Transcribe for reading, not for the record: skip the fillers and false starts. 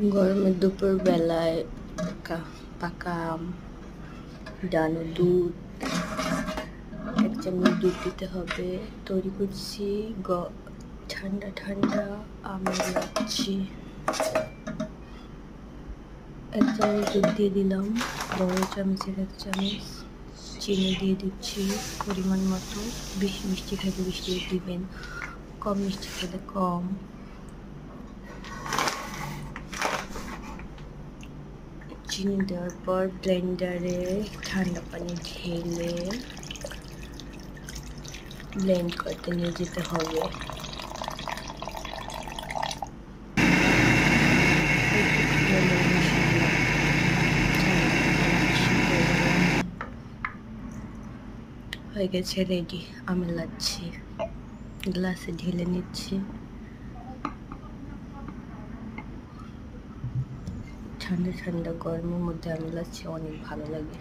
গরমের দুপুর বেলায় পাকা আম, ডানো দুধ, 1 চামচ দুধ দিতে হবে। তৈরি করছি ঠান্ডা ঠান্ডা আমের লাচ্ছি। 1 চামচ দুধ দিয়ে দিলাম, বড় চামচের 1 চামচ। চিনি দিয়ে দিচ্ছি পরিমাণ মতো। বেশি মিষ্টি খেলে বেশি দিবেন, কম মিষ্টি খেলে কম। চিনি দেওয়ার পর ব্লেন্ডারে ঠান্ডা পানি ঢেলে ব্লেন্ড করতে নিয়ে যেতে হবে। হয়ে গেছে রেডি আমের লাচ্ছি। গ্লাসে ঢেলে নিচ্ছি। ঠান্ডা ঠান্ডা গরমের মধ্যে আমের লাচ্ছি অনেক ভালো লাগে।